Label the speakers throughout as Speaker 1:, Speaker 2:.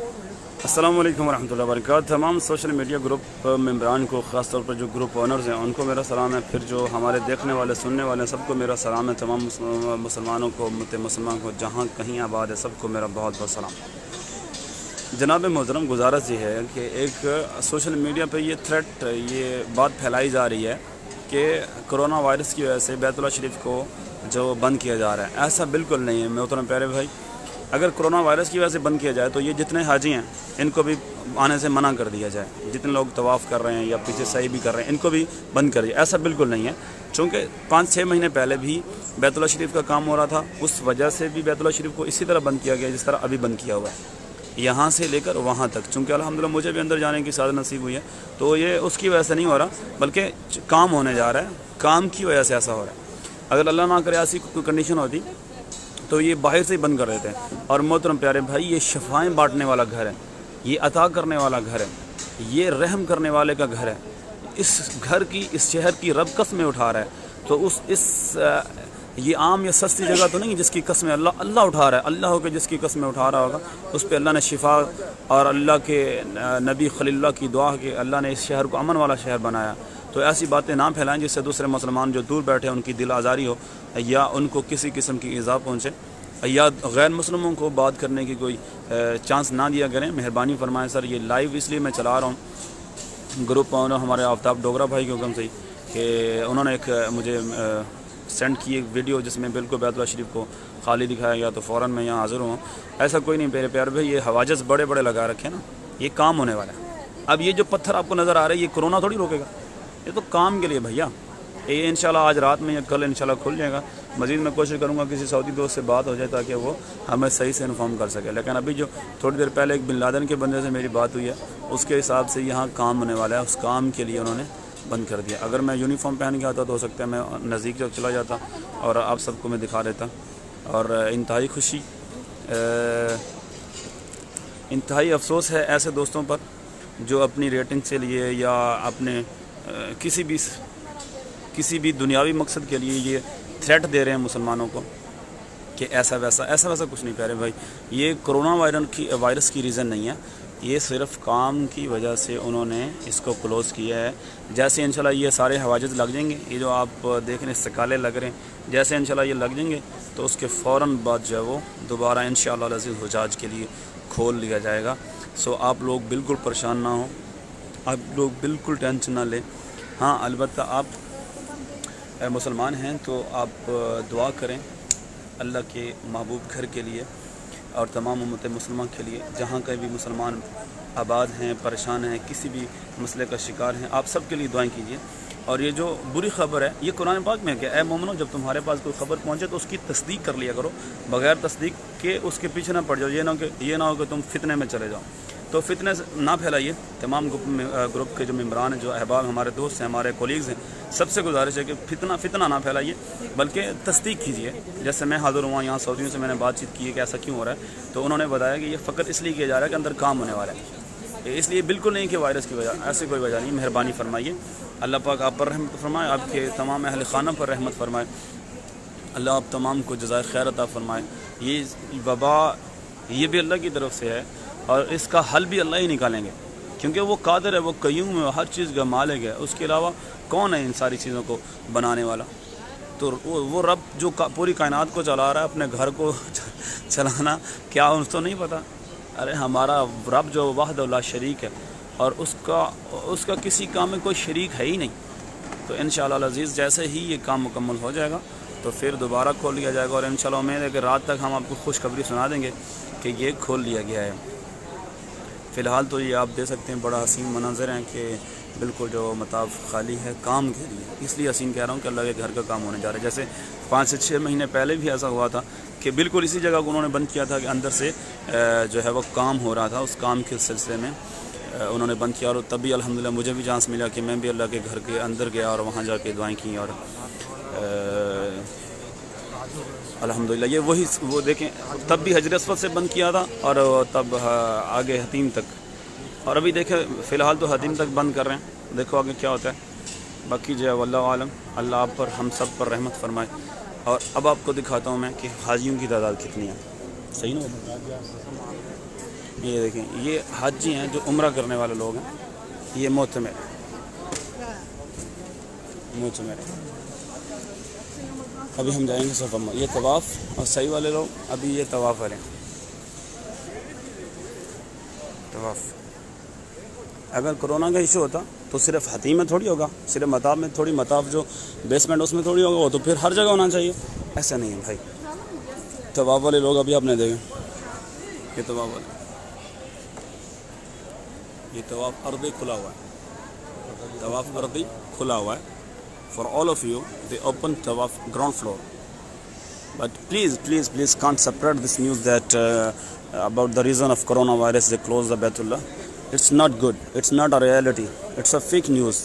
Speaker 1: السلام علیکم ورحمۃ اللہ وبرکاتہ۔ تمام سوشل میڈیا گروپ ممبران کو، خاص طور پر جو گروپ اونرز ہیں ان کو میرا سلام ہے۔ پھر جو ہمارے دیکھنے والے سننے والے ہیں سب کو میرا سلام ہے۔ تمام مسلمانوں کو، امت مسلمان کو جہاں کہیں آباد ہے سب کو میرا بہت بہت سلام۔ جناب محترم، گزارش یہ ہے کہ ایک سوشل میڈیا پہ یہ تھریٹ، یہ بات پھیلائی جا رہی ہے کہ کرونا وائرس کی وجہ سے بیت اللہ شریف کو جو بند کیا جا رہا ہے۔ ایسا بالکل نہیں ہے محترم پیارے بھائی۔ اگر کرونا وائرس کی وجہ سے بند کیا جائے تو یہ جتنے حاجی ہیں ان کو بھی آنے سے منع کر دیا جائے، جتنے لوگ طواف کر رہے ہیں یا پیچھے سعی بھی کر رہے ہیں ان کو بھی بند کر دیا۔ ایسا بالکل نہیں ہے، چونکہ 5-6 مہینے پہلے بھی بیت اللہ شریف کا کام ہو رہا تھا، اس وجہ سے بھی بیت اللہ شریف کو اسی طرح بند کیا گیا جس طرح ابھی بند کیا ہوا ہے، یہاں سے لے کر وہاں تک۔ چونکہ الحمدللہ مجھے بھی اندر جانے کی سعادت نصیب ہوئی ہے، تو یہ اس کی وجہ سے نہیں ہو رہا بلکہ کام ہونے جا رہا ہے، کام کی وجہ سے ایسا ہو رہا ہے۔ اگر اللہ نہ کرے ایسی کوئی کنڈیشن ہوتی تو یہ باہر سے ہی بند کر دیتے ہیں۔ اور محترم پیارے بھائی، یہ شفائیں بانٹنے والا گھر ہے، یہ عطا کرنے والا گھر ہے، یہ رحم کرنے والے کا گھر ہے۔ اس گھر کی، اس شہر کی رب قسمیں اٹھا رہا ہے، تو یہ عام یا سستی جگہ تو نہیں جس کی قسمیں اللہ اٹھا رہا ہے۔ اللہ ہو کے جس کی قسمیں اٹھا رہا ہوگا اس پہ اللہ نے شفا، اور اللہ کے نبی خلیل اللہ کی دعا کہ اللہ نے اس شہر کو امن والا شہر بنایا۔ تو ایسی باتیں نہ پھیلائیں جس سے دوسرے مسلمان جو دور بیٹھے ان کی دل آزاری ہو، یا ان کو کسی قسم کی ایذا پہنچے، یا غیر مسلموں کو بات کرنے کی کوئی چانس نہ دیا کریں۔ مہربانی فرمائیں سر، یہ لائیو اس لیے میں چلا رہا ہوں گروپ ہمارے آفتاب ڈوگرا بھائی کے حکم سے، کہ انہوں نے ایک مجھے سینڈ کی ایک ویڈیو جس میں بالکل بیت اللہ شریف کو خالی دکھایا گیا، تو فوراً میں یہاں حاضر ہوں۔ ایسا کوئی نہیں میرے پیارے بھائی، یہ حواجز بڑے بڑے لگا رکھے نا، یہ کام ہونے والا ہے۔ اب یہ جو پتھر آپ کو نظر آ رہے ہیں یہ کرونا تھوڑی روکے گا، یہ تو کام کے لیے بھیا۔ یہ انشاءاللہ آج رات میں یا کل انشاءاللہ کھل جائے گا۔ مزید میں کوشش کروں گا کسی سعودی دوست سے بات ہو جائے تاکہ وہ ہمیں صحیح سے انفارم کر سکے۔ لیکن ابھی جو تھوڑی دیر پہلے ایک بن لادن کے بندے سے میری بات ہوئی ہے، اس کے حساب سے یہاں کام ہونے والا ہے، اس کام کے لیے انہوں نے بند کر دیا۔ اگر میں یونیفارم پہن کے آتا تو ہو سکتا ہے میں نزدیک جب چلا جاتا اور آپ سب کو میں دکھا دیتا۔ اور انتہائی خوشی، انتہائی افسوس ہے ایسے دوستوں پر جو اپنی ریٹنگ سے لیے یا اپنے کسی بھی دنیاوی مقصد کے لیے یہ تھریٹ دے رہے ہیں مسلمانوں کو کہ ایسا ویسا کچھ نہیں پیارے بھائی۔ یہ کرونا وائرس کی ریزن نہیں ہے، یہ صرف کام کی وجہ سے انہوں نے اس کو کلوز کیا ہے۔ جیسے انشاءاللہ یہ سارے حواجز لگ جائیں گے، یہ جو آپ دیکھ رہے ہیں استقالے لگ رہے ہیں، جیسے انشاءاللہ یہ لگ جائیں گے تو اس کے فوراً بعد جو ہے وہ دوبارہ انشاءاللہ العزیز حجاج کے لیے کھول لیا جائے گا۔ سو آپ لوگ بالکل پریشان نہ ہوں، آپ لوگ بالکل ٹینشن نہ لیں۔ ہاں البتہ آپ مسلمان ہیں تو آپ دعا کریں اللہ کے محبوب گھر کے لیے اور تمام امت مسلمہ کے لیے، جہاں کہیں بھی مسلمان آباد ہیں، پریشان ہیں، کسی بھی مسئلے کا شکار ہیں، آپ سب کے لیے دعائیں کیجیے۔ اور یہ جو بری خبر ہے یہ قرآن پاک میں کہ اے مومنو، جب تمہارے پاس کوئی خبر پہنچے تو اس کی تصدیق کر لیا کرو، بغیر تصدیق کے اس کے پیچھے نہ پڑ جاؤ، یہ نہ ہو کہ تم فتنے میں چلے جاؤ۔ تو فتنے نہ پھیلائیے۔ تمام گروپ کے جو ممبران ہیں، جو احباب ہمارے دوست ہیں، ہمارے کولیگز ہیں، سب سے گزارش ہے کہ فتنہ نہ پھیلائیے بلکہ تصدیق کیجیے۔ جیسے میں حاضر ہوا یہاں سعودیوں سے میں نے بات چیت کی ہے کہ ایسا کیوں ہو رہا ہے، تو انہوں نے بتایا کہ یہ فقط اس لیے کیا جا رہا ہے کہ اندر کام ہونے والا ہے، اس لیے بالکل نہیں کہ وائرس کی وجہ، ایسی کوئی وجہ نہیں۔ مہربانی فرمائیے، اللہ پاک آپ پر رحمت فرمائے، آپ کے تمام اہل خانہ پر رحمت فرمائے، اللہ آپ تمام کو جزائے خیر عطا فرمائے۔ یہ وبا یہ بھی اللہ کی طرف سے ہے اور اس کا حل بھی اللہ ہی نکالیں گے، کیونکہ وہ قادر ہے، وہ قیوم ہے، ہر چیز کا مالک ہے، اس کے علاوہ کون ہے ان ساری چیزوں کو بنانے والا؟ تو وہ رب جو پوری کائنات کو چلا رہا ہے، اپنے گھر کو چلانا کیا اس تو نہیں پتہ؟ ارے ہمارا رب جو وحدہ لا شریک ہے اور اس کا کسی کام میں کوئی شریک ہے ہی نہیں۔ تو انشاءاللہ العزیز جیسے ہی یہ کام مکمل ہو جائے گا تو پھر دوبارہ کھول لیا جائے گا، اور انشاءاللہ امید ہے کہ رات تک ہم آپ کو خوشخبری سنا دیں گے کہ یہ کھول لیا گیا ہے۔ فی الحال تو یہ آپ دے سکتے ہیں بڑا حسین مناظر ہیں کہ بالکل جو مطاف خالی ہے کام کے لیے، اس لیے حسین کہہ رہا ہوں کہ اللہ کے گھر کا کام ہونے جا رہا ہے۔ جیسے 5 سے 6 مہینے پہلے بھی ایسا ہوا تھا کہ بالکل اسی جگہ کو انہوں نے بند کیا تھا کہ اندر سے جو ہے وہ کام ہو رہا تھا، اس کام کے سلسلے میں انہوں نے بند کیا، اور تب بھی الحمدللہ مجھے بھی چانس ملا کہ میں بھی اللہ کے گھر کے اندر گیا اور وہاں جا کے دعائیں کی، اور الحمدللہ یہ وہ دیکھیں تب بھی حجر اسود سے بند کیا تھا اور تب آگے حتیم تک، اور ابھی دیکھیں فی الحال تو حتیم تک بند کر رہے ہیں، دیکھو آگے کیا ہوتا ہے۔ باقی جو ہے واللہ عالم، اللہ آپ پر ہم سب پر رحمت فرمائے۔ اور اب آپ کو دکھاتا ہوں میں کہ حاجیوں کی تعداد کتنی ہے، صحیح نا؟ یہ دیکھیں یہ حاجی ہیں جو عمرہ کرنے والے لوگ ہیں، یہ معتمر ابھی ہم جائیں گے صفا میں، یہ طواف اور صحیح والے لوگ ابھی یہ طواف والے ہیں۔ طواف اگر کرونا کا ایشو ہوتا تو صرف حتیم میں تھوڑی ہوگا، صرف مطاف میں تھوڑی، مطاف جو بیسمنٹ اس میں تھوڑی ہوگا، وہ تو پھر ہر جگہ ہونا چاہیے، ایسا نہیں ہے بھائی۔ طواف والے لوگ ابھی آپ نے دیکھیں، یہ طواف والے، یہ طواف ارضی کھلا ہوا ہے، طواف ارضی کھلا ہوا ہے for all of you. They open طواف ground floor, but please can't spread this news that about the reason of coronavirus they close the Baitullah. It's not good, it's not a reality, it's a fake news.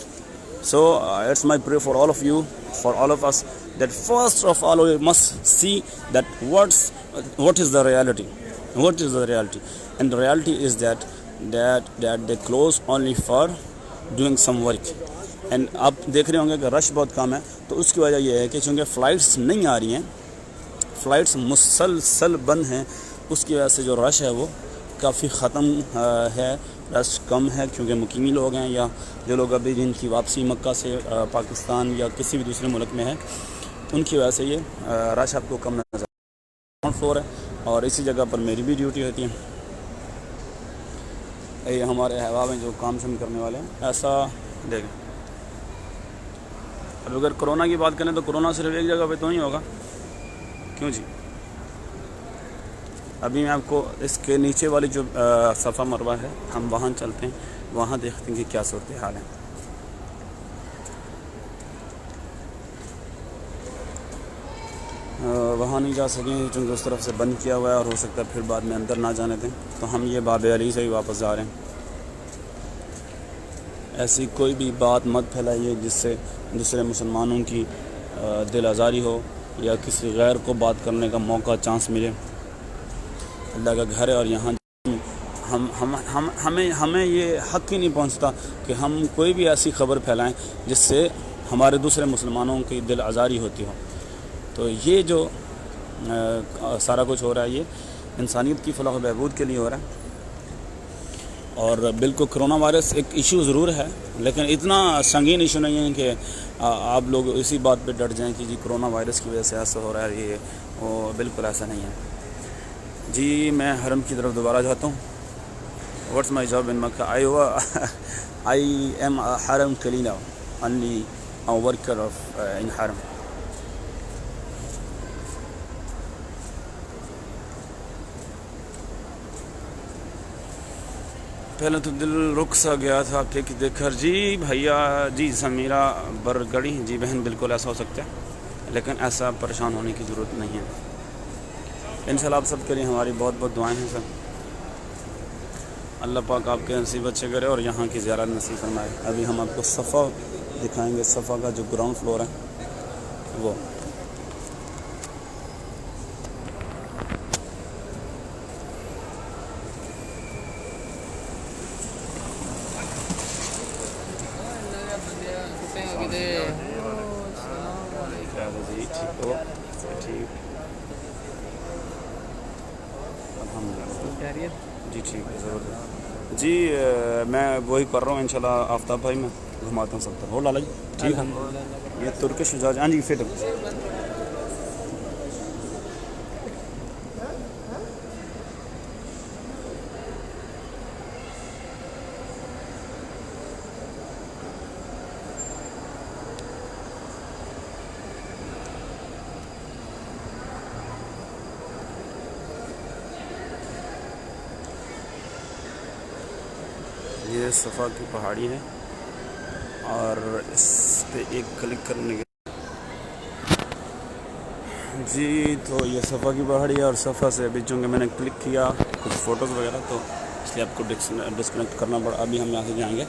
Speaker 1: So it's my prayer for all of you, for all of us, that first of all we must see that what is the reality, and the reality is that they close only for doing some work. And آپ دیکھ رہے ہوں گے کہ رش بہت کم ہے، تو اس کی وجہ یہ ہے کہ چونکہ فلائٹس نہیں آ رہی ہیں، فلائٹس مسلسل بند ہیں، اس کی وجہ سے جو رش ہے وہ کافی ختم ہے، رش کم ہے، کیونکہ مقیمی لوگ ہیں یا جو لوگ ابھی جن کی واپسی مکہ سے پاکستان یا کسی بھی دوسرے ملک میں ہے، ان کی وجہ سے یہ رش آپ کو کم نظر گراؤنڈ فلور ہے، اور اسی جگہ پر میری بھی ڈیوٹی ہوتی ہے۔ یہ ہمارے احباب ہیں جو کام شم کرنے والے ہیں، ایسا دیکھیں۔ اب اگر کرونا کی بات کریں تو کرونا صرف ایک جگہ پہ تو نہیں ہوگا، کیوں جی؟ ابھی میں آپ کو اس کے نیچے والی جو صفا مروہ ہے، ہم وہاں چلتے ہیں، وہاں دیکھتے ہیں کہ کیا صورتحال ہے۔ وہاں نہیں جا سکیں چونکہ اس طرف سے بند کیا ہوا ہے، اور ہو سکتا ہے پھر بعد میں اندر نہ جانے دیں، تو ہم یہ باب علی سے ہی واپس جا رہے ہیں۔ ایسی کوئی بھی بات مت پھیلائیے جس سے دوسرے مسلمانوں کی دل آزاری ہو یا کسی غیر کو بات کرنے کا موقع چانس ملے۔ اللہ کا گھر ہے، اور یہاں ہمیں یہ حق ہی نہیں پہنچتا کہ ہم کوئی بھی ایسی خبر پھیلائیں جس سے ہمارے دوسرے مسلمانوں کی دل آزاری ہوتی ہو۔ تو یہ جو سارا کچھ ہو رہا ہے یہ انسانیت کی فلاح و بہبود کے لیے ہو رہا ہے، اور بالکل کرونا وائرس ایک ایشو ضرور ہے، لیکن اتنا سنگین ایشو نہیں ہے کہ آپ لوگ اسی بات پہ ڈٹ جائیں کہ جی کرونا وائرس کی وجہ سے ایسا ہو رہا ہے، یہ وہ بالکل ایسا نہیں ہے جی۔ میں حرم کی طرف دوبارہ جاتا ہوں۔ What's my job in Mecca? I am Haram cleaner only a worker of in حرم۔ پہلے تو دل رک سا گیا تھا پک دیکھ کر جی بھیا، جی سمیرہ برگڑی، جی بہن بالکل ایسا ہو سکتا ہے، لیکن ایسا پریشان ہونے کی ضرورت نہیں ہے۔ انشاءاللہ آپ سب کے لیے ہماری بہت بہت دعائیں ہیں سر، اللہ پاک آپ کے نصیب اچھے کرے اور یہاں کی زیارت نصیب فرمائے۔ ابھی ہم آپ کو صفا دکھائیں گے، صفا کا جو گراؤنڈ فلور ہے وہ۔ جی ٹھیک ہے، ضرور جی، میں وہی کر رہا ہوں انشاءاللہ، آفتاب بھائی میں گھماتا ہوں سب تک، ہو لالا جی ٹھیک ہے۔ یہ ترکش شجاع، ہاں جی فٹ۔ یہ صفا کی پہاڑی ہے، اور اس پہ ایک کلک کرنے کے جی تو یہ صفا کی پہاڑی ہے، اور صفا سے ابھی چونکہ میں نے کلک کیا کچھ فوٹوز وغیرہ، تو اس لیے آپ کو ڈسکنیکٹ کرنا پڑا۔ ابھی ہم یہاں سے جائیں گے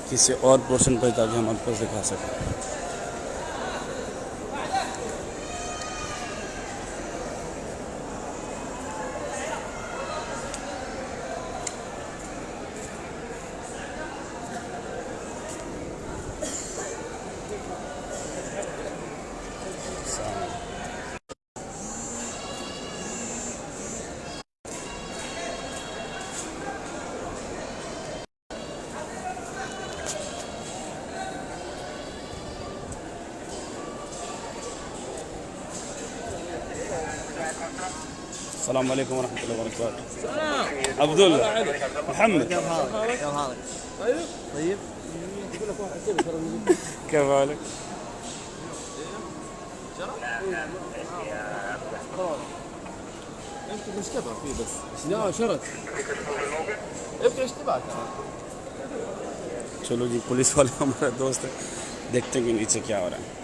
Speaker 1: کسی اور پورشن پہ تاکہ ہم آپ کو دکھا سکیں۔ السلام علیکم ورحمۃ اللہ وبرکاتہ. عبد اللہ محمد
Speaker 2: كيف حالك؟ كيف حالك؟ طيب؟
Speaker 1: كيف حالك؟
Speaker 2: انت مش تبع فيه بس لا شرط ابقى ايش تبعك.
Speaker 1: چلو جی پولیس والے ہمارا دوست ہے, دیکھتے ہیں کہ نیچے کیا ہو رہا ہے.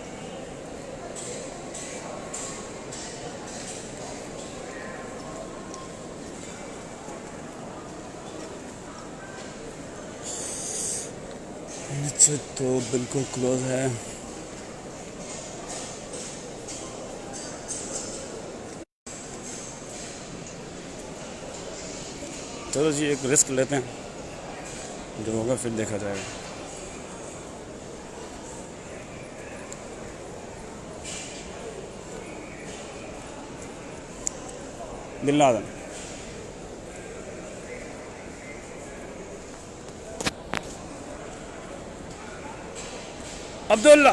Speaker 1: نیچے تو بالکل کلوز ہے. چلو جی ایک رسک لیتے ہیں, جو ہوگا پھر دیکھا جائے گا. بن لادن عبداللہ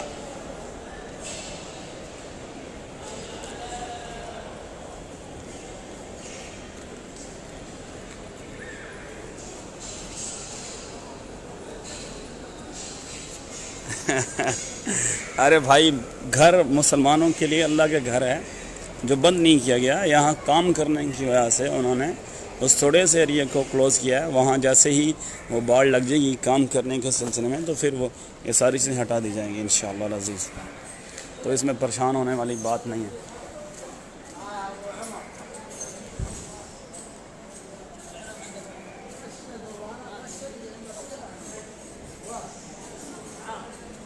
Speaker 1: ارے بھائی گھر مسلمانوں کے لیے اللہ کے گھر ہے جو بند نہیں کیا گیا. یہاں کام کرنے کی وجہ سے انہوں نے اس تھوڑے سے ایریے کو کلوز کیا ہے. وہاں جیسے ہی وہ باڑ لگ جائے گی کام کرنے کے سلسلے میں تو پھر وہ یہ ساری چیزیں ہٹا دی جائیں گی انشاءاللہ العزیز. تو اس میں پریشان ہونے والی بات نہیں ہے.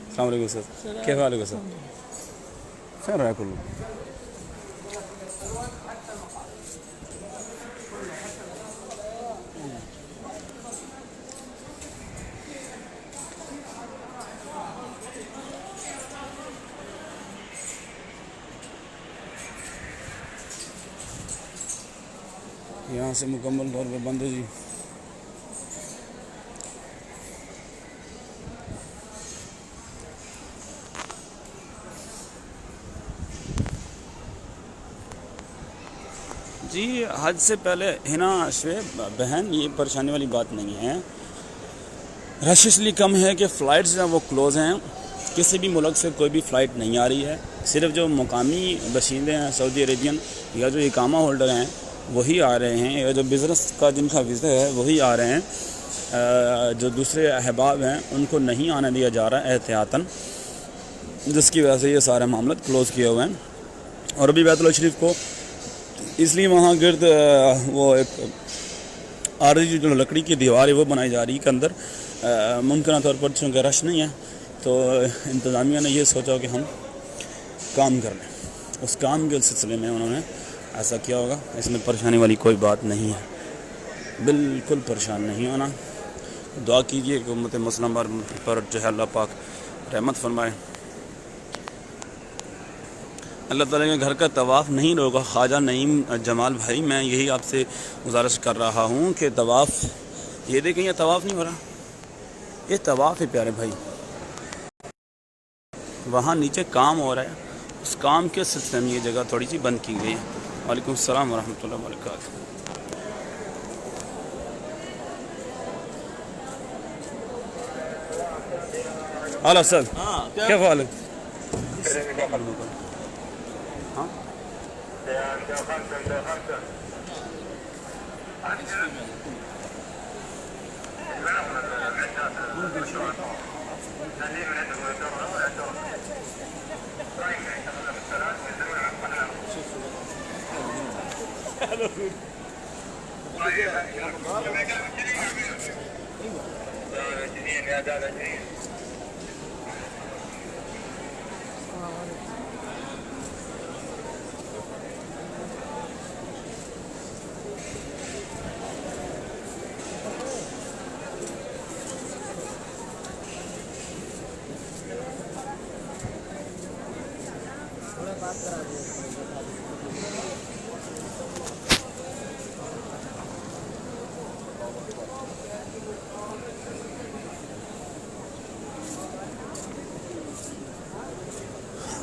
Speaker 1: السلام علیکم سر, کیسا حال ہے سر؟ خیر رہا کلو. یہاں سے مکمل طور پہ بند ہے جی. جی حج سے پہلے ہنا شعیب بہن یہ پریشانی والی بات نہیں ہے. رش اس لیے کم ہے کہ فلائٹس جو ہیں وہ کلوز ہیں. کسی بھی ملک سے کوئی بھی فلائٹ نہیں آ رہی ہے. صرف جو مقامی باشندے ہیں سعودی عربین یا جو اقامہ ہولڈر ہیں وہی آ رہے ہیں, یا جو بزنس کا جن کا ویزا ہے وہی آ رہے ہیں. جو دوسرے احباب ہیں ان کو نہیں آنے دیا جا رہا احتیاطاً, جس کی وجہ سے یہ سارے معاملات کلوز کیے ہوئے ہیں. اور ابھی بیت اللہ شریف کو اس لیے وہاں گرد وہ ایک عارضی جو لکڑی کی دیوار ہے وہ بنائی جا رہی ہے کہ اندر ممکنہ طور پر چونکہ رش نہیں ہے تو انتظامیہ نے یہ سوچا کہ ہم کام کر لیں. اس کام کے سلسلے میں انہوں نے ایسا کیا ہوگا. اس میں پریشانی والی کوئی بات نہیں ہے, بالکل پریشان نہیں ہونا. دعا کیجئے کہ امت مسلمہ پر جو ہے اللہ پاک رحمت فرمائے. اللہ تعالیٰ کے گھر کا طواف نہیں روکا خواجہ نعیم جمال بھائی. میں یہی آپ سے گزارش کر رہا ہوں کہ طواف, یہ دیکھیں یہ طواف نہیں ہو رہا, یہ طواف ہے پیارے بھائی. وہاں نیچے کام ہو رہا ہے, اس کام کے سلسلے میں یہ جگہ تھوڑی سی بند کی گئی ہے. وعلیکم السلام ورحمۃ اللہ وبرکاتہ. ہلو سر, کیا حال ہے؟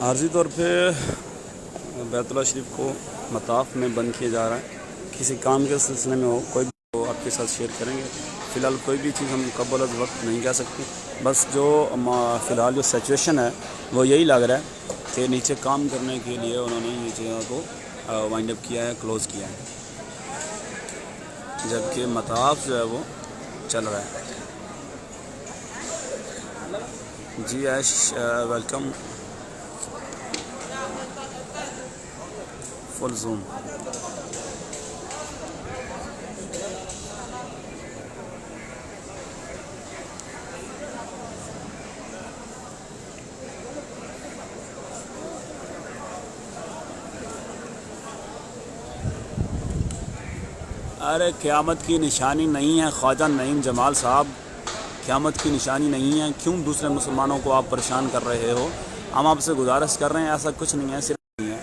Speaker 1: عارضی طور پہ بیت اللہ شریف کو مطاف میں بند کیا جا رہا ہے. کسی کام کے سلسلے میں ہو کوئی بھی ہو آپ کے ساتھ شیئر کریں گے. فی الحال کوئی بھی چیز ہم قبل از وقت نہیں کہہ سکتے. بس جو فی الحال جو سچویشن ہے وہ یہی لگ رہا ہے کہ نیچے کام کرنے کے لیے انہوں نے یہ جگہ کو وائنڈ اپ کیا ہے, کلوز کیا ہے, جبکہ مطاف جو ہے وہ چل رہا ہے. جی عیش ویلکم فل زوم. ارے قیامت کی نشانی نہیں ہے خواجہ نعیم جمال صاحب, قیامت کی نشانی نہیں ہے. کیوں دوسرے مسلمانوں کو آپ پریشان کر رہے ہو؟ ہم آپ سے گزارش کر رہے ہیں, ایسا کچھ نہیں ہے, صرف نہیں ہے.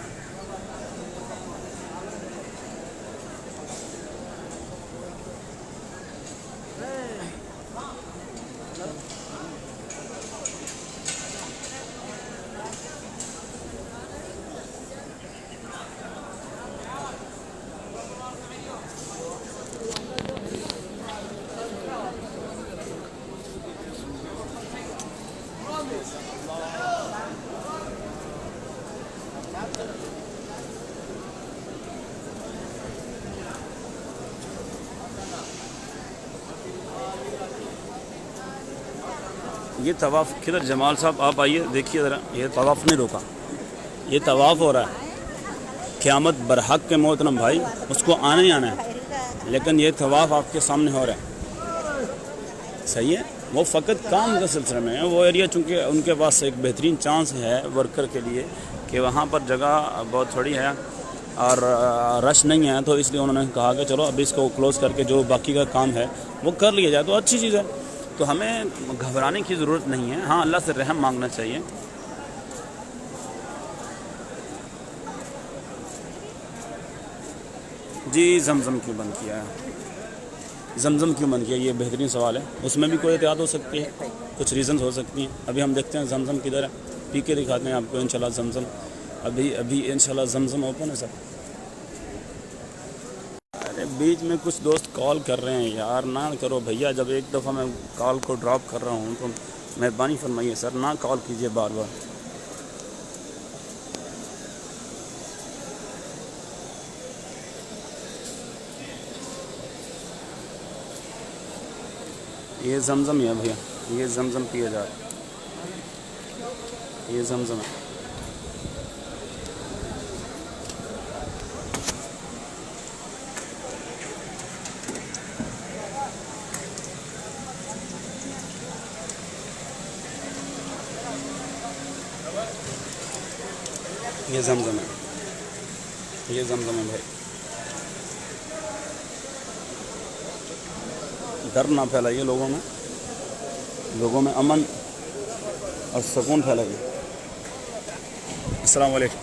Speaker 1: یہ طواف کدھر جمال صاحب آپ آئیے دیکھیے ذرا, یہ طواف نہیں روکا, یہ طواف ہو رہا ہے. قیامت برحق کے محترم بھائی, اس کو آنا ہی آنا ہے, لیکن یہ طواف آپ کے سامنے ہو رہا ہے. صحیح ہے, وہ فقط کام کے سلسلے میں ہے. وہ ایریا چونکہ ان کے پاس ایک بہترین چانس ہے ورکر کے لیے کہ وہاں پر جگہ بہت تھوڑی ہے اور رش نہیں ہے, تو اس لیے انہوں نے کہا کہ چلو ابھی اس کو کلوز کر کے جو باقی کا کام ہے وہ کر لیا جائے, تو اچھی چیز ہے. تو ہمیں گھبرانے کی ضرورت نہیں ہے. ہاں اللہ سے رحم مانگنا چاہیے. جی زمزم کیوں بند کیا ہے, زمزم کیوں بند کیا, یہ بہترین سوال ہے. اس میں بھی کوئی احتیاط ہو سکتی ہے, کچھ ریزنز ہو سکتی ہیں. ابھی ہم دیکھتے ہیں زمزم کدھر ہے, پی کے دکھاتے ہیں آپ کو انشاءاللہ زمزم. ابھی انشاءاللہ زمزم اوپن ہے سر. ارے بیچ میں کچھ دوست کال کر رہے ہیں یار, نہ کرو بھیا. جب ایک دفعہ میں کال کو ڈراپ کر رہا ہوں تو مہربانی فرمائیے سر, نہ کال کیجیے بار بار. یہ زمزم ہی ہے بھیا, یہ زمزم پیا جا رہا ہے, یہ زمزم ہے. یہ زمزم ہے, یہ زمزم ہے بھائی. ڈر نہ پھیلائیے لوگوں میں, لوگوں میں امن اور سکون پھیلائیے. السلام علیکم.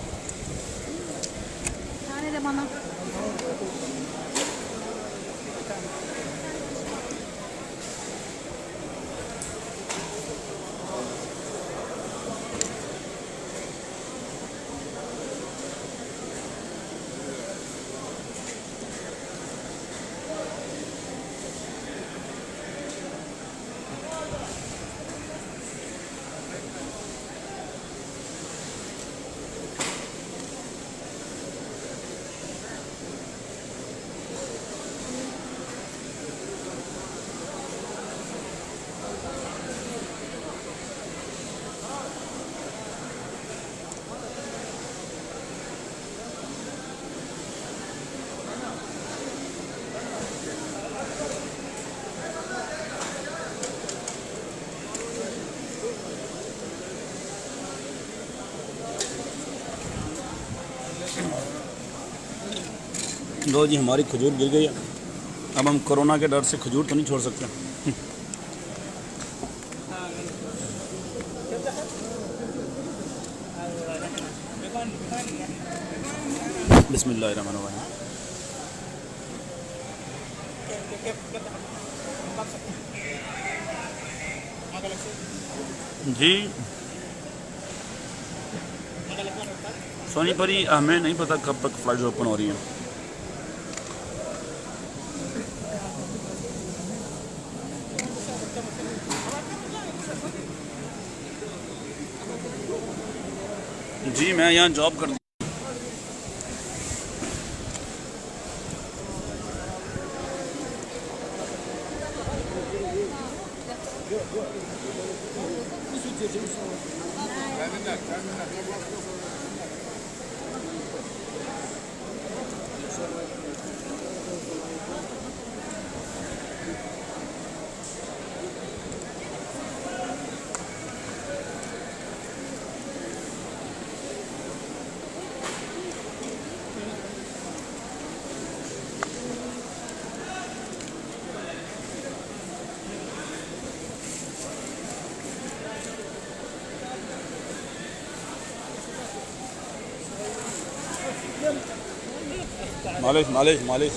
Speaker 1: لو جی ہماری کھجور گر گئی ہے. اب ہم کرونا کے ڈر سے کھجور تو نہیں چھوڑ سکتے. بسم اللہ الرحمن الرحیم. جی سونی پری, ہمیں نہیں پتہ کب تک فلائٹ اوپن ہو رہی ہیں. جی میں یہاں جاب کرتا ہوں. معلش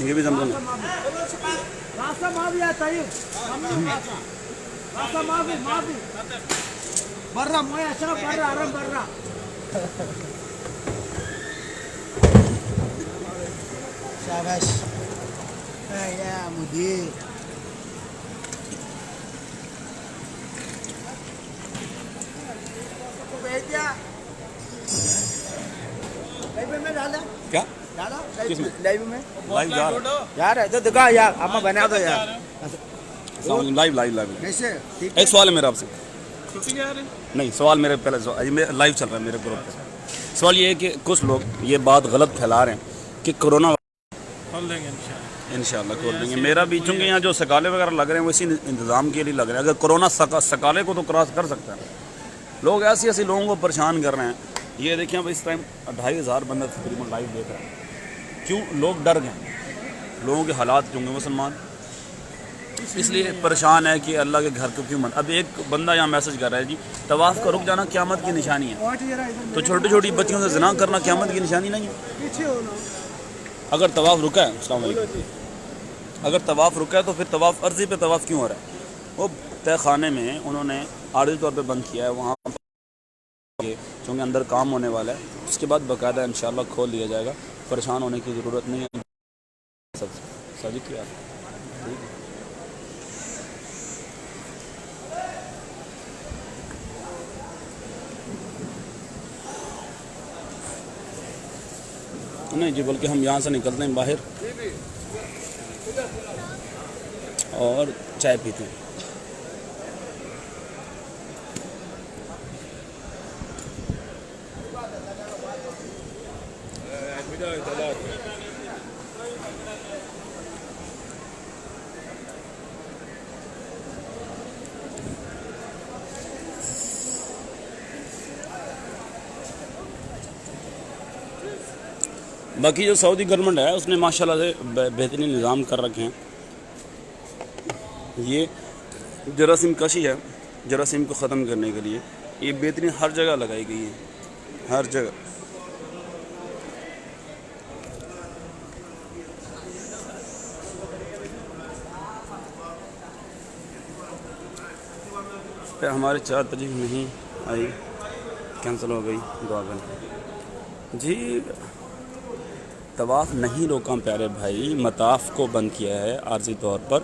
Speaker 1: یہ بھی زمزم ہے.
Speaker 3: راستہ معافی ہے طيب راستہ معافی برا مویا اشرف برا حرم برا شاباش يا مدير
Speaker 1: کیا
Speaker 3: لائیو میں
Speaker 1: لائیو جا رہا
Speaker 3: یار ادھر دکھا یار اما بنا دو یار
Speaker 1: لائیو
Speaker 3: کیسے
Speaker 1: ایک سوال ہے میرا آپ سے. نہیں سوال میرے پہلے لائیو چل رہا ہے میرے گروپ پہ. سوال یہ ہے کہ کچھ لوگ یہ بات غلط پھیلا رہے ہیں کہ کرونا انشاءاللہ کھول دیں گے. میرا بھی چونکہ یہاں جو سکالے وغیرہ لگ رہے ہیں وہ اسی انتظام کے لیے لگ رہے ہیں. اگر کرونا سکالے کو تو کراس کر سکتا ہے. لوگ ایسے لوگوں کو پریشان کر رہے ہیں. یہ دیکھیں اب اس ٹائم 2500 بندہ تقریباً لائیو دیکھ رہا ہے. کیوں لوگ ڈر گئے لوگوں کے حالات کیوں گے مسلمان اس لیے پریشان ہے کہ اللہ کے گھر کو کیوں مت. اب ایک بندہ یہاں میسج کر رہا ہے جی طواف کا رک جانا قیامت کی نشانی ہے. تو چھوٹی چھوٹی بچیوں سے زنا کرنا قیامت کی نشانی نہیں ہے. اگر طواف رکا ہے السلام علیکم اگر طواف رکا ہے تو پھر طواف عرضی پہ طواف کیوں ہو رہا ہے. وہ طے خانے میں انہوں نے عارضی طور پہ بند کیا ہے وہاں چونکہ اندر کام ہونے والا ہے. اس کے بعد باقاعدہ انشاءاللہ کھول دیا جائے گا. پریشان ہونے کی ضرورت نہیں ہے. سب کیا نہیں جی بلکہ ہم یہاں سے نکلتے ہیں باہر اور چائے پیتے ہیں. باقی جو سعودی گورنمنٹ ہے اس نے ماشاءاللہ سے بہترین نظام کر رکھے ہیں. یہ جراثیم کشی ہے جراثیم کو ختم کرنے کے لیے یہ بہترین ہر جگہ لگائی گئی ہے ہر جگہ. ہمارے 4 تجیب نہیں آئی کینسل ہو گئی دعا کریں جی. طواف نہیں روکا پیارے بھائی مطاف کو بند کیا ہے عارضی طور پر.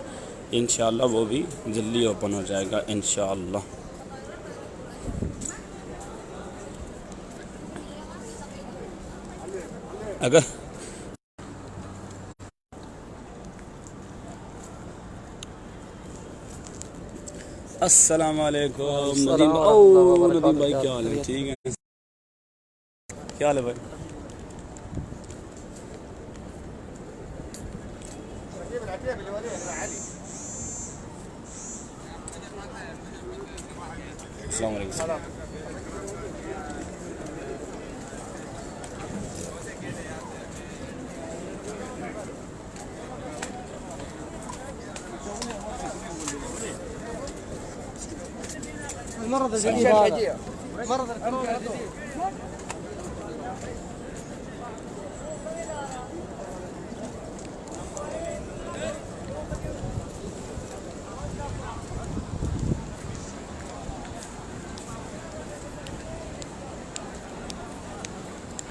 Speaker 1: انشاءاللہ وہ بھی جلدی اوپن ہو جائے گا انشاءاللہ. اگر السلام علیکم ندیم بھائی کیا حال ہے ٹھیک ہے کیا حال ہے بھائی. السلام علیکم.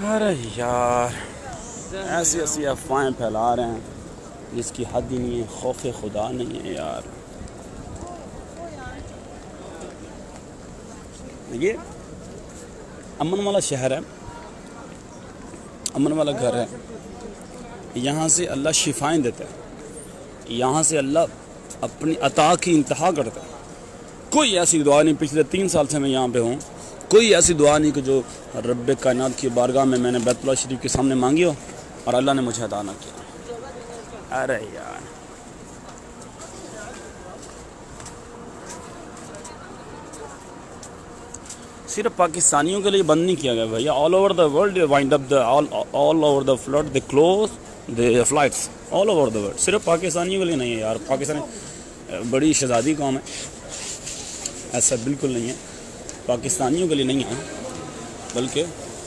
Speaker 1: ارے یار ایسی ایسی افواہیں پھیلا رہے ہیں جس کی حد ہی نہیں ہے، خوف خدا نہیں ہے یار. یہ امن والا شہر ہے، امن والا گھر ہے. یہاں سے اللہ شفائیں دیتا ہے، یہاں سے اللہ اپنی عطا کی انتہا کرتا ہے. کوئی ایسی دعا نہیں، پچھلے 3 سال سے میں یہاں پہ ہوں، کوئی ایسی دعا نہیں کہ جو رب کائنات کی بارگاہ میں نے بیت اللہ شریف کے سامنے مانگی ہو اور اللہ نے مجھے عطا نہ کیا. ارے یار صرف پاکستانیوں کے لیے بند نہیں کیا گیا بھیا، all over the world wind up the all over the flood they close the flights all over the world. صرف پاکستانیوں کے لیے نہیں ہے یار، پاکستانی بڑی شہزادی قوم ہے، ایسا بالکل نہیں ہے. پاکستانیوں کے لیے نہیں ہے بلکہ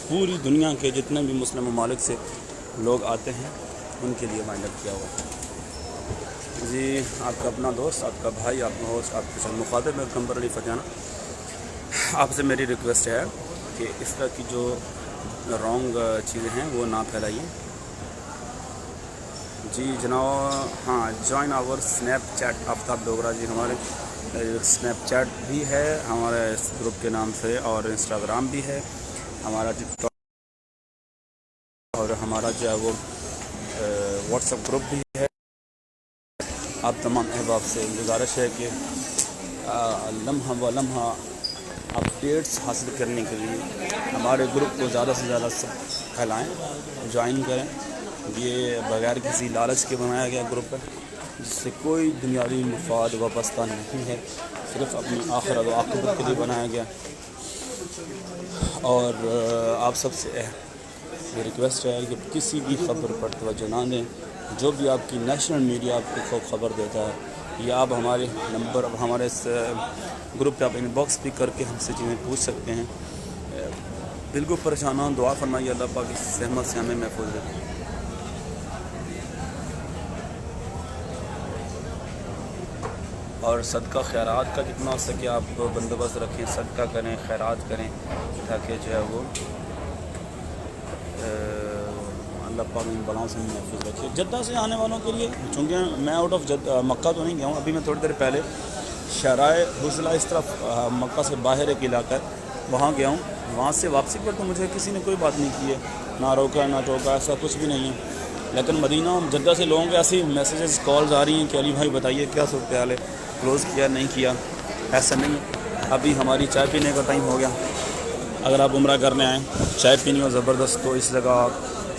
Speaker 1: پوری دنیا کے جتنے بھی مسلم ممالک سے لوگ آتے ہیں ان کے لیے وائنڈ اپ کیا ہوا ہے. جی آپ کا اپنا دوست، آپ کا بھائی، آپ کا ہوسٹ، آپ کے ساتھ مخاطب ہے قمر علی فجانہ. آپ سے میری ریکویسٹ ہے کہ اس طرح کی جو رانگ چیزیں ہیں وہ نہ پھیلائیے. جی جناب، ہاں جوائن آور اسنیپ چیٹ آفتاب ڈوگرا. جی ہمارے اسنیپ چیٹ بھی ہے ہمارے اس گروپ کے نام سے، اور انسٹاگرام بھی ہے ہمارا، ٹک ٹاک، اور ہمارا جو ہے وہ واٹس ایپ گروپ بھی ہے. آپ تمام احباب سے گزارش ہے کہ لمحہ و لمحہ اپڈیٹس حاصل کرنے کے لیے ہمارے گروپ کو زیادہ سے زیادہ سب پھیلائیں، جوائن کریں. یہ بغیر کسی لالچ کے بنایا گیا گروپ ہے جس سے کوئی دنیاوی مفاد وابستہ نہیں ہے، صرف اپنی آخرت و عاقبت کے لیے بنایا گیا. اور آپ سب سے یہ ریکویسٹ ہے کہ کسی بھی خبر پر توجہ نہ دیں. جو بھی آپ کی نیشنل میڈیا آپ کو خبر دیتا ہے، یا آپ ہمارے نمبر ہمارے اس گروپ پہ آپ ان باکس بھی کر کے ہم سے چیزیں پوچھ سکتے ہیں. بالکل پریشان ہوں، دعا فرمائیے اللہ پاک کی زحمت سے ہمیں محفوظ رکھے. اور صدقہ خیرات کا جتنا ہو سکے آپ بندوبست رکھیں، صدقہ کریں، خیرات کریں، تاکہ جو ہے وہ اللہ پاک ان بلاؤں سے محفوظ رکھے. جدہ سے آنے والوں کے لیے، چونکہ میں آؤٹ آف مکہ تو نہیں گیا ہوں ابھی، میں تھوڑی دیر پہلے شرائع حضلہ اس طرف مکہ سے باہر ایک علاقہ ہے وہاں گیا ہوں. وہاں سے واپسی پر تو مجھے کسی نے کوئی بات نہیں کی ہے، نہ روکا نہ ٹوکا، ایسا کچھ بھی نہیں ہے. لیکن مدینہ جدہ سے لوگوں کے ایسی میسیجز کالز آ رہی ہیں کہ علی بھائی بتائیے کیا صورتحال ہے، کلوز کیا نہیں کیا. ایسا نہیں ہے، ابھی ہماری چائے پینے کا ٹائم ہو گیا. اگر آپ عمرہ کرنے آئیں، چائے پینی ہو زبردست، تو اس جگہ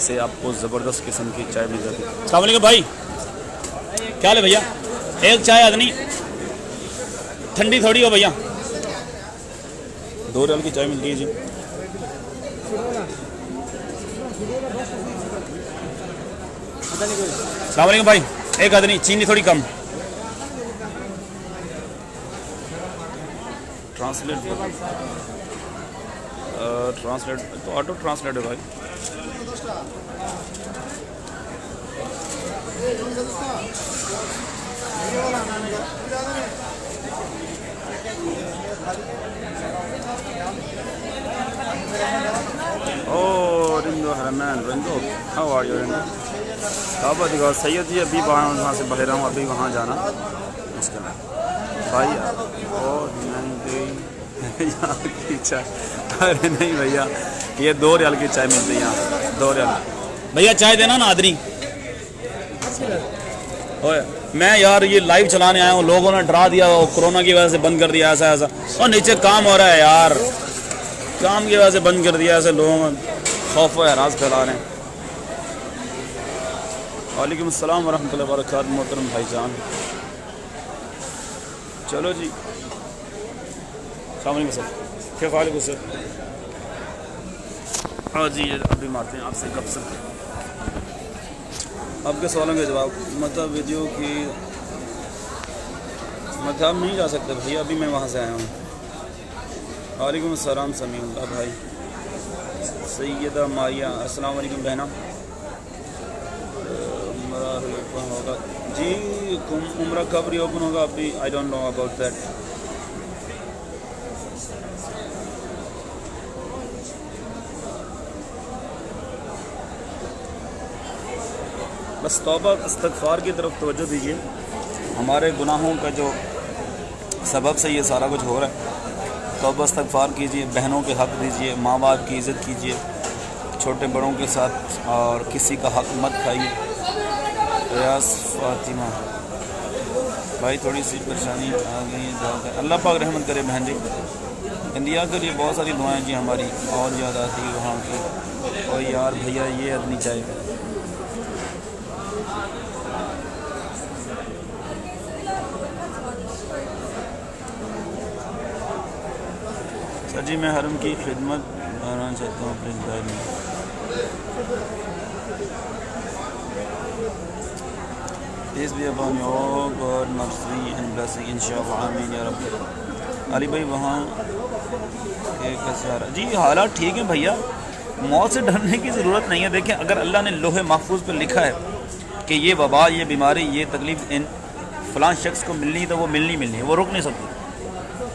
Speaker 1: سے آپ کو زبردست قسم کی چائے مل جاتی ہے. السلام علیکم بھائی، کیا حال ہے بھیا؟ ایک چائے آدمی ٹھنڈی تھوڑی ہو بھیا، 2 ریال کی چائے ملتی ہے. جی السلام علیکم بھائی، ایک آدمی چینی تھوڑی کم. ٹرانسلیٹ تو آٹو ٹرانسلیٹ ہے بھائی. او رندو حرمین، رندو ہاؤ آر یو؟ رندو کعبہ دیکھو سید جی، ابھی وہاں سے باہر ہوں، ابھی وہاں جانا مشکل ہے بھائی. او نہیں یہاں کی چائے، ارے نہیں بھیا، یہ 2 ریال کی چائے ملتی ہے یہاں، 2 ریال. بھیا چائے دینا نا آدری. میں یار یہ لائیو چلانے آیا ہوں، لوگوں نے ڈرا دیا، کورونا کی وجہ سے بند کر دیا ایسا ایسا، اور نیچے کام ہو رہا ہے یار، کام کی وجہ سے بند کر دیا. ایسے لوگوں میں خوف و احراز پھیلا رہے ہیں. وعلیکم السلام ورحمۃ اللہ وبرکاتہ محترم بھائی جان. چلو جی، السلام علیکم سر، کیا حال ہے سر؟ ہاں جی ابھی مارتے ہیں آپ سے کب سک آپ کے سوالوں کے جواب. مطلب ویڈیو کی مطلب نہیں جا سکتے بھیا، ابھی میں وہاں سے آیا ہوں. وعلیکم السلام سمیع اللہ بھائی. سیدہ ماریہ السلام علیکم بہنا. عمرہ اوپن ہوگا جی. عمرہ کب ری اوپن ہوگا ابھی I don't know about that. بس توبہ استغفار کی طرف توجہ دیجیے. ہمارے گناہوں کا جو سبب سے یہ سارا کچھ ہو رہا ہے. توبہ استغفار کیجیے, بہنوں کے حق دیجیے, ماں باپ کی عزت کیجیے, چھوٹے بڑوں کے ساتھ, اور کسی کا حق مت کھائیے. ریاض فاطمہ بھائی تھوڑی سی پریشانی آ گئی ہے, اللہ پاک رحمت کرے بہن جی. انڈیا کے لیے بہت ساری دعائیں جی ہماری اور زیادہ تھی وہاں کی. اور یار بھیا یہ آدمی چاہے سر جی میں حرم کی خدمت کرنا چاہتا ہوں اپنے ہدایت میں. Peace be upon you all, God, mercy and blessing, inshallah, آمین یا رب. علی بھائی وہاں کیسے آ رہا جی؟ حالات ٹھیک ہیں بھیا, موت سے ڈرنے کی ضرورت نہیں ہے. دیکھیں اگر اللہ نے لوح محفوظ پہ لکھا ہے کہ یہ وبا, یہ بیماری, یہ تکلیف ان فلاں شخص کو ملنی تو وہ ملنی ہے, وہ رک نہیں سکتی.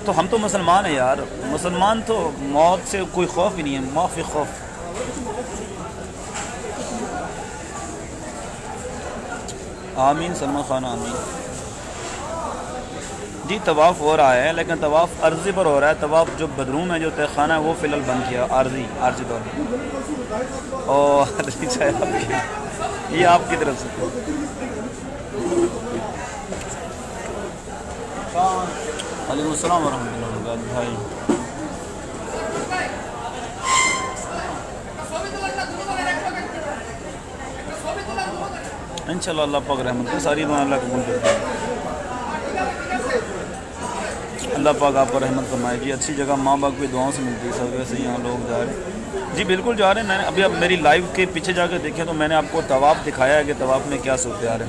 Speaker 1: تو ہم تو مسلمان ہیں یار, مسلمان تو موت سے کوئی خوف ہی نہیں ہے, معافی خوف. آمین سلمان خان آمین. جی طواف ہو رہا ہے لیکن طواف عرضی پر ہو رہا ہے. طواف جو بدروم ہے, جو تہ خانہ ہے, وہ فی الحال بند کیا عارضی طور پر. اور یہ آپ کی طرف سے وعلیکم السلام ورحمۃ اللہ وبرکاتہ بھائی. انشاءاللہ اللہ پاک رحمت ہے, ساری دعائیں اللہ قبول کرتا ہے. اللہ پاک آپ پر رحمت فرمائے جی. اچھی جگہ ماں باپ کی دعاؤں سے ملتی ہے سب. ویسے یہاں لوگ جا رہے ہیں جی, بالکل جا رہے ہیں. میں نے ابھی میری لائیو کے پیچھے جا کے دیکھیں تو میں نے آپ کو طواف دکھایا ہے کہ طواف میں کیا صورتحال ہے.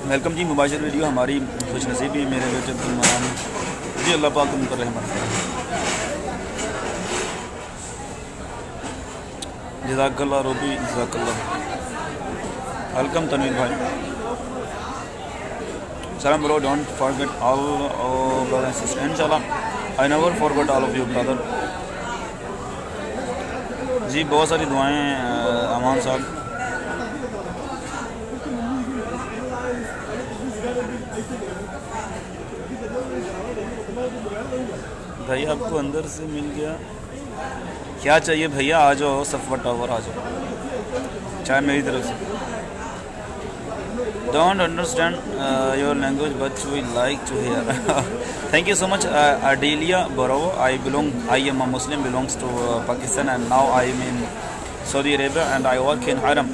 Speaker 1: ویلکم جی. مباشر ویڈیو ہماری خوش نصیبی میرے بیٹے عبدالمنان جی, اللہ پاک ان پر رحمت کرے. جزاک اللہ روبی, جزاک اللہ. ویلکم تنویر بھائی. سلام bro, don't forget all brother and sister. انشاءاللہ I never forget all of you brother. جی بہت ساری دعائیں امان صاحب. بھائی آپ کو اندر سے مل گیا, کیا چاہیے بھیا؟ آ جاؤ صفوہ ٹاور, آ جاؤ, چاہے میری طرف سے. Don't understand your language but we like to hear. Thank you so much Adelia Boro. I am a Muslim, belongs to Pakistan, and now I am in Saudi Arabia and I work in Haram.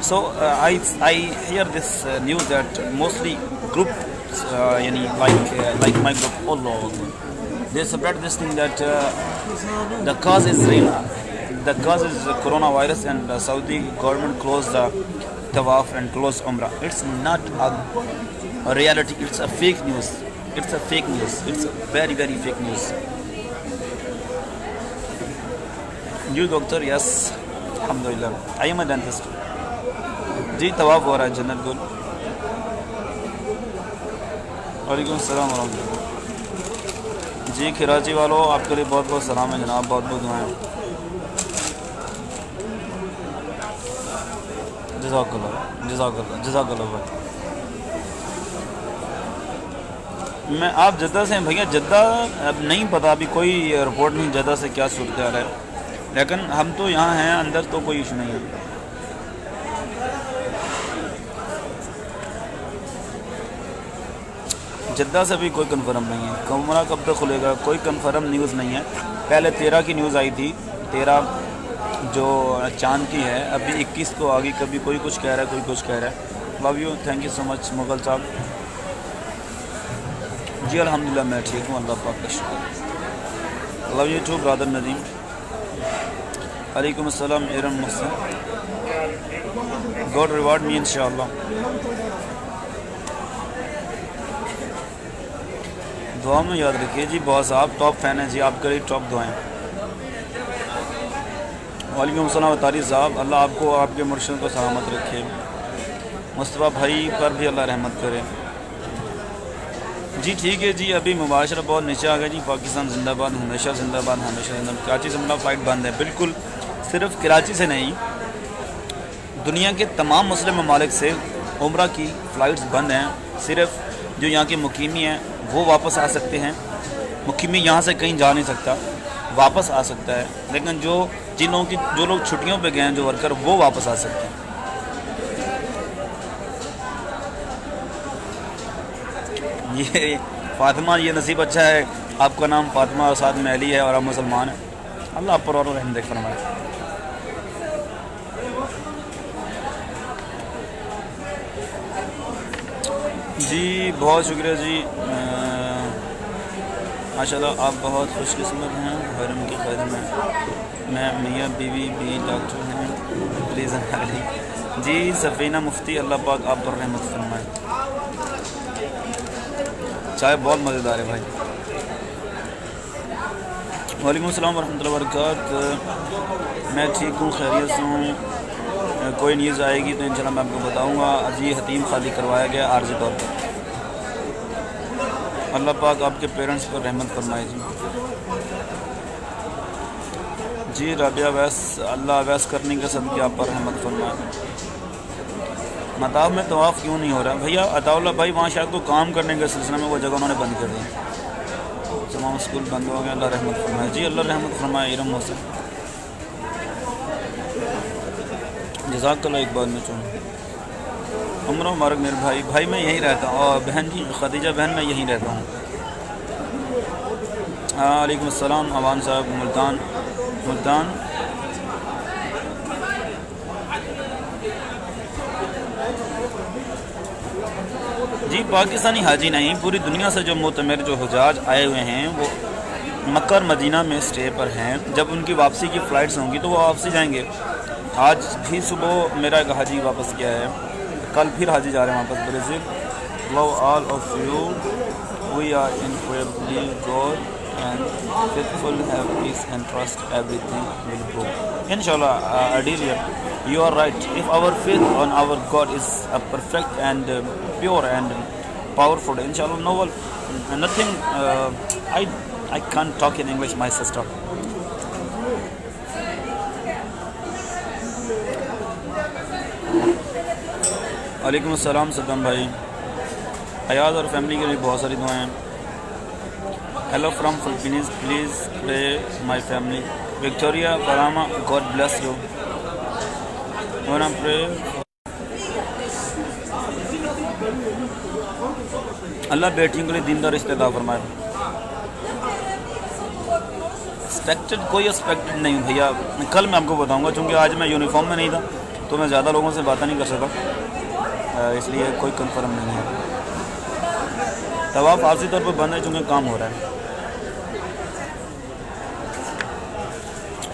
Speaker 1: So I hear this news that mostly groups like my group, Allah, they spread this thing that the cause is real. The cause is coronavirus, and the Saudi government closed the tawaf and closed Umrah. It's not a reality. It's a fake news. It's a fake news. It's a very, very fake news. You doctor? Yes, alhamdulillah. I am a dentist. جی طواف ہو رہا ہے جنت گل. وعلیکم السلام ورحمۃ اللہ. جی کراچی والوں آپ کے لیے بہت بہت سلام ہے جناب, بہت بہت دعائیں. جزاک اللہ, جزاک اللہ, جزاک اللہ بھائی. میں آپ جدہ سے ہیں بھیا. جدہ اب نہیں پتہ, ابھی کوئی رپورٹ نہیں جدہ سے کیا صورتحال ہے, لیکن ہم تو یہاں ہیں اندر, تو کوئی ایشو نہیں ہے. جدہ سے بھی کوئی کنفرم نہیں ہے. عمرہ کب تک کھلے گا کوئی کنفرم نیوز نہیں ہے. پہلے 13 کی نیوز آئی تھی, 13 جو چاند کی ہے, ابھی 21 کو آ گئی. کبھی کوئی کچھ کہہ رہا ہے, کوئی کچھ کہہ رہا ہے. Love you, thank you so much Mughal صاحب. جی الحمدللہ میں ٹھیک ہوں, اللہ پاک کا شکر. لو یو ٹو برادر ندیم. علیکم السلام ارم محسن. گاڈ ریوارڈ می انشاءاللہ. دعا میں یاد رکھیے جی، بہت صاحب ٹاپ فین ہیں جی آپ کے لیے، ٹاپ دعائیں۔ وعلیکم السلام طاری صاحب، اللہ آپ کو آپ کے مرشد کو سلامت رکھے، مصطفیٰ بھائی پر بھی اللہ رحمت کرے جی۔ ٹھیک ہے جی، ابھی مباشرہ بہت نیچے آ گیا جی۔ پاکستان زندہ باد، ہمیشہ زندہ باد، ہمیشہ زندہ باد۔ کراچی سے مطلب فلائٹ بند ہے، بالکل صرف کراچی سے نہیں، دنیا کے تمام مسلم ممالک سے عمرہ کی فلائٹس بند ہیں۔ صرف جو یہاں کے مقیمی ہیں وہ واپس آ سکتے ہیں، مقیمی یہاں سے کہیں جا نہیں سکتا، واپس آ سکتا ہے، لیکن جو لوگ چھٹیوں پہ گئے ہیں، جو ورکر، وہ واپس آ سکتے ہیں۔ یہ فاطمہ، یہ نصیب اچھا ہے، آپ کا نام فاطمہ اور ساتھ میں علی ہے اور آپ مسلمان ہیں، اللہ آپ پر اور رحم فرمائے۔ جی بہت شکریہ جی، ماشاءاللہ آپ بہت خوش قسمت ہیں، حرم کی خدمت میں میاں بیوی بھی ڈاکٹر ہیں، پلیز علی جی۔ سفینہ مفتی، اللہ پاک آپ پر رحمت فرمائے۔ چائے بہت مزیدار ہے بھائی۔ وعلیکم السلام ورحمۃ اللہ وبرکاتہ، میں ٹھیک ہوں، خیریت سے ہوں، کوئی نیوز آئے گی تو انشاءاللہ میں آپ کو بتاؤں گا۔ جی حتیم خالی کروایا گیا عارضی طور پر، اللہ پاک آپ کے پیرنٹس پر رحمت فرمائے جی۔ جی رابعہ ویس، اللہ ویس کرنے کے صدقے آپ پر رحمت فرمائے۔ مطاف میں طواف کیوں نہیں ہو رہا بھیا؟ عطا اللہ بھائی وہاں شاید تو کام کرنے کے سلسلے میں وہ جگہ انہوں نے بند کر دی، تمام اسکول بند ہو گئے، اللہ رحمت فرمائے جی، اللہ رحمت فرمائے۔ ارم حسین جزاک اللہ اقبال میں چون عمر مبارک میرے بھائی میں یہیں رہتا ہوں، اور بہن جی خدیجہ بہن میں یہیں رہتا ہوں۔ وعلیکم السلام اوان صاحب، ملتان جی پاکستانی حاجی نہیں، پوری دنیا سے جو معتمر جو حجاج آئے ہوئے ہیں وہ مکہ اور مدینہ میں اسٹے پر ہیں، جب ان کی واپسی کی فلائٹس ہوں گی تو وہ واپسی جائیں گے۔ آج بھی صبح میرا ایک حاجی واپس گیا ہے، کل پھر حاجی جا رہے ہیں واپس Brazil. Love all of you, we are incredibly God and faithful, have peace and trust, everything will go انشاءاللہ۔ Adelia, you are right. If our faith on our God is perfect and pure and powerful, inshallah, no one, nothing. I can't talk in English, my sister. وعلیکم السلام Saddam بھائی، ایاز اور family کے لیے بہت ساری دعائیں ہیں۔ Hello from Philippines, please pray my family. Victoria Frama, God bless you. اللہ بیٹیوں کے لیے دیندار رشتہ عطا فرمائے۔ ایکسپیکٹڈ کوئی ایکسپیکٹڈ نہیں بھیا، کل میں آپ کو بتاؤں گا، چونکہ آج میں یونیفارم میں نہیں تھا تو میں زیادہ لوگوں سے باتیں نہیں کر سکتا، اس لیے کوئی کنفرم نہیں ہے۔ طواف عارضی طور پر بند ہے چونکہ کام ہو رہا ہے۔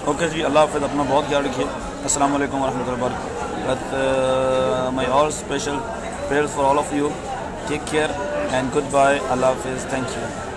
Speaker 1: اوکے جی، اللہ حافظ، اپنا بہت خیال رکھیے، السلام علیکم ورحمۃ اللہ وبرکاتہ۔ My all special prayers for all of you, take care and good bye, اللہ حافظ، تھینک یو۔